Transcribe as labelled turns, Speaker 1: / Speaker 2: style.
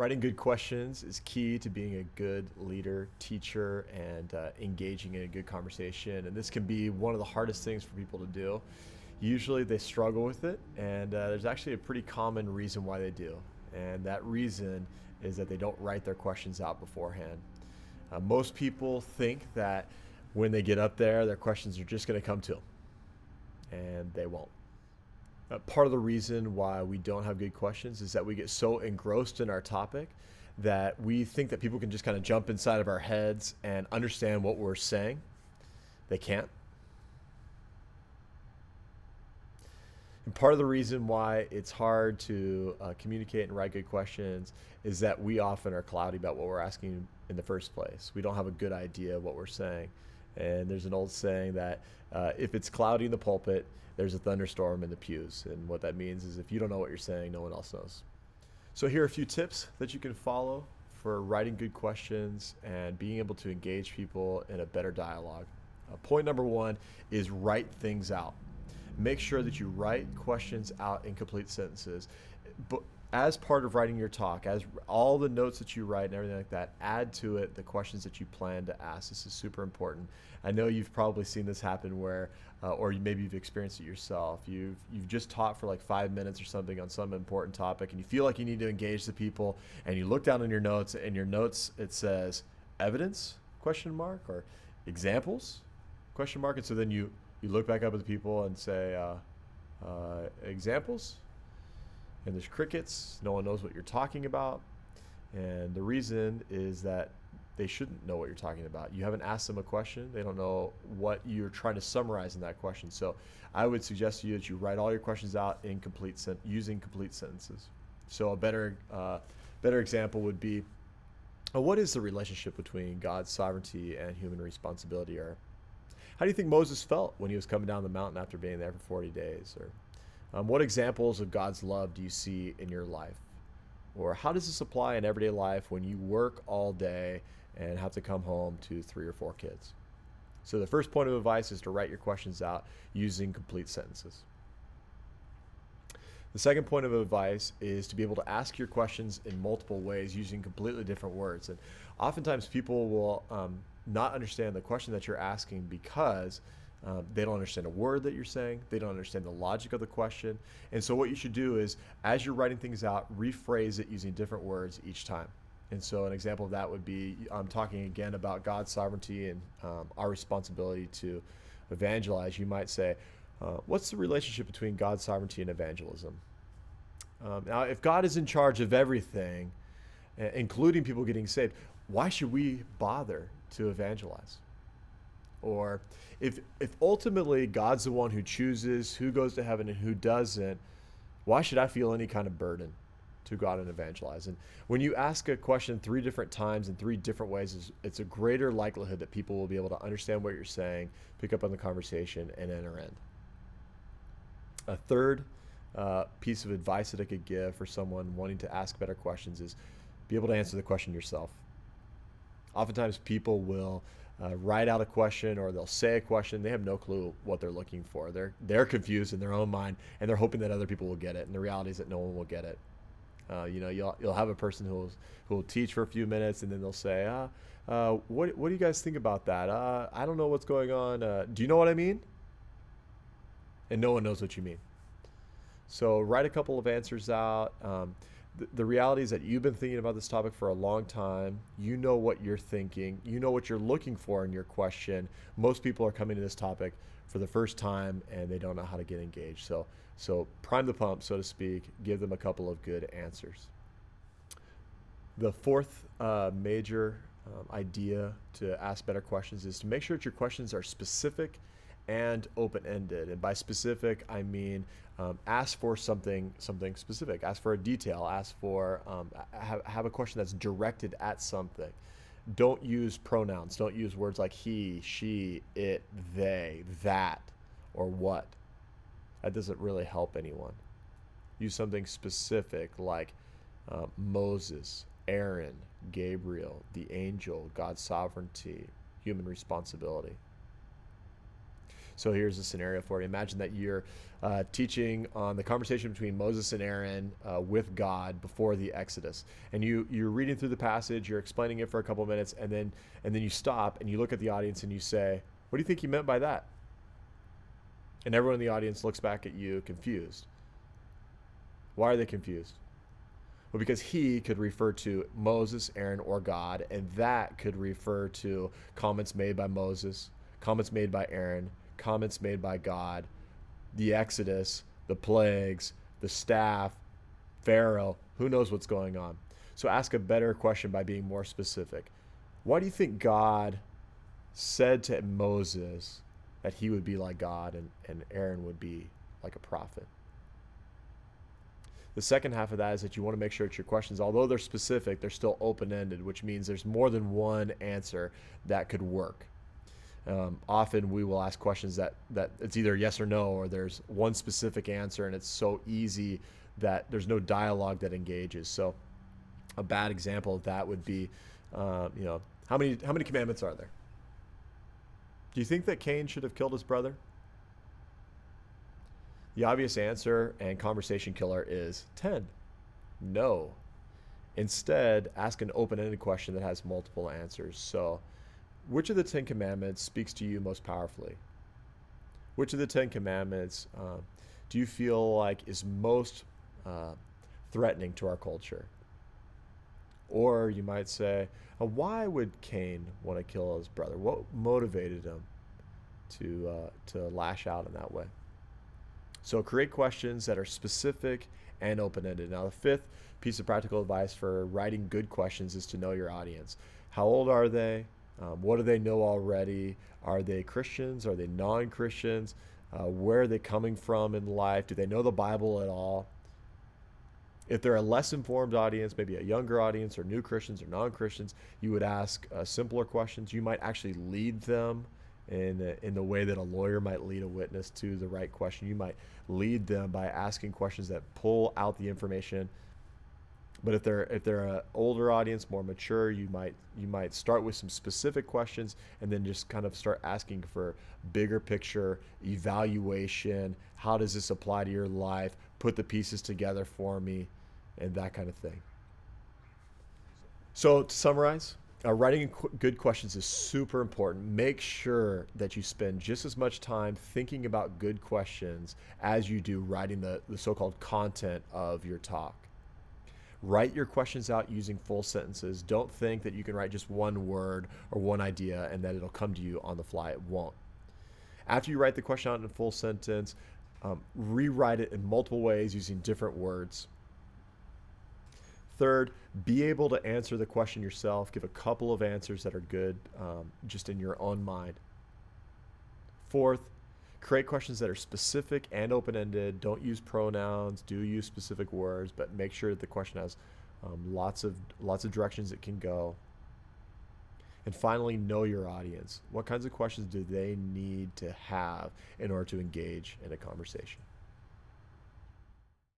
Speaker 1: Writing good questions is key to being a good leader, teacher, and engaging in a good conversation. And this can be one of the hardest things for people to do. Usually they struggle with it, and there's actually a pretty common reason why they do. And that reason is that they don't write their questions out beforehand. Most people think that when they get up there, their questions are just going to come to them, and they won't. Part of the reason why we don't have good questions is that we get so engrossed in our topic that we think that people can just kind of jump inside of our heads and understand what we're saying. They can't. And part of the reason why it's hard to communicate and write good questions is that we often are cloudy about what we're asking in the first place. We don't have a good idea of what we're saying. And there's an old saying that if it's cloudy in the pulpit, there's a thunderstorm in the pews. And what that means is if you don't know what you're saying, no one else knows. So here are a few tips that you can follow for writing good questions and being able to engage people in a better dialogue. Point number one is write things out. Make sure that you write questions out in complete sentences. But as part of writing your talk, as all the notes that you write and everything like that, add to it the questions that you plan to ask. This is super important. I know you've probably seen this happen where, or maybe you've experienced it yourself. You've just taught for like 5 minutes or something on some important topic, and you feel like you need to engage the people, and you look down in your notes, and your notes it says evidence question mark or examples question mark, and so then you look back up at the people and say examples, and there's crickets. No one knows what you're talking about, and the reason is that they shouldn't know what you're talking about. You haven't asked them a question. They don't know what you're trying to summarize in that question. So I would suggest to you that you write all your questions out in using complete sentences. So a better example would be, what is the relationship between God's sovereignty and human responsibility? Or how do you think Moses felt when he was coming down the mountain after being there for 40 days? Or what examples of God's love do you see in your life? Or how does this apply in everyday life when you work all day and have to come home to 3 or 4 kids? So the first point of advice is to write your questions out using complete sentences. The second point of advice is to be able to ask your questions in multiple ways using completely different words. And oftentimes people will not understand the question that you're asking because they don't understand a word that you're saying. They don't understand the logic of the question. And so what you should do is, as you're writing things out, rephrase it using different words each time. And so an example of that would be, I'm talking again about God's sovereignty and our responsibility to evangelize. You might say, what's the relationship between God's sovereignty and evangelism? Now, if God is in charge of everything, including people getting saved, why should we bother to evangelize? Or if ultimately God's the one who chooses who goes to heaven and who doesn't, why should I feel any kind of burden to go out and evangelize? And when you ask a question 3 different times in 3 different ways, it's a greater likelihood that people will be able to understand what you're saying, pick up on the conversation, and enter in. A third piece of advice that I could give for someone wanting to ask better questions is be able to answer the question yourself. Oftentimes people will write out a question, or they'll say a question. They have no clue what they're looking for. They're confused in their own mind, and they're hoping that other people will get it. And the reality is that no one will get it. You'll have a person who will teach for a few minutes, and then they'll say, what do you guys think about that? I don't know what's going on. Do you know what I mean? And no one knows what you mean. So write a couple of answers out. The reality is that you've been thinking about this topic for a long time. You know what you're thinking. You know what you're looking for in your question. Most people are coming to this topic for the first time, and they don't know how to get engaged. So prime the pump, so to speak. Give them a couple of good answers. The fourth major idea to ask better questions is to make sure that your questions are specific and open-ended. And by specific, I mean ask for something specific. Ask for a detail. Ask for have a question that's directed at something. Don't use pronouns. Don't use words like he, she, it, they, that, or what. That doesn't really help anyone. Use something specific like Moses, Aaron, Gabriel, the angel, God's sovereignty, human responsibility. So here's a scenario for you. Imagine that you're teaching on the conversation between Moses and Aaron with God before the Exodus, and you're reading through the passage, you're explaining it for a couple of minutes, and then you stop and you look at the audience and you say, "What do you think he meant by that?" And everyone in the audience looks back at you confused. Why are they confused? Well, because he could refer to Moses, Aaron, or God, and that could refer to comments made by Moses, comments made by Aaron, comments made by God, the Exodus, the plagues, the staff, Pharaoh, who knows what's going on. So ask a better question by being more specific. Why do you think God said to Moses that he would be like God and Aaron would be like a prophet? The second half of that is that you want to make sure that your questions, although they're specific, they're still open-ended, which means there's more than one answer that could work. Often we will ask questions that it's either yes or no, or there's one specific answer, and it's so easy that there's no dialogue that engages. So a bad example of that would be, how many commandments are there? Do you think that Cain should have killed his brother? The obvious answer and conversation killer is 10. No. Instead, ask an open-ended question that has multiple answers. So, which of the 10 commandments speaks to you most powerfully? Which of the 10 commandments do you feel like is most threatening to our culture? Or you might say, why would Cain want to kill his brother? What motivated him to lash out in that way? So create questions that are specific and open-ended. Now, the fifth piece of practical advice for writing good questions is to know your audience. How old are they? What do they know already? Are they Christians? Are they non-Christians? Where are they coming from in life? Do they know the Bible at all? If they're a less informed audience, maybe a younger audience or new Christians or non-Christians, you would ask simpler questions. You might actually lead them in the way that a lawyer might lead a witness to the right question. You might lead them by asking questions that pull out the information. But if they're an older audience, more mature, you might start with some specific questions and then just kind of start asking for bigger picture evaluation. How does this apply to your life? Put the pieces together for me, and that kind of thing. So to summarize, writing good questions is super important. Make sure that you spend just as much time thinking about good questions as you do writing the so-called content of your talk. Write your questions out using full sentences. Don't think that you can write just one word or one idea and that it'll come to you on the fly. It won't. After you write the question out in a full sentence, rewrite it in multiple ways using different words. Third, be able to answer the question yourself. Give a couple of answers that are good just in your own mind. Fourth, create questions that are specific and open-ended. Don't use pronouns. Do use specific words, but make sure that the question has lots of directions it can go. And finally, know your audience. What kinds of questions do they need to have in order to engage in a conversation?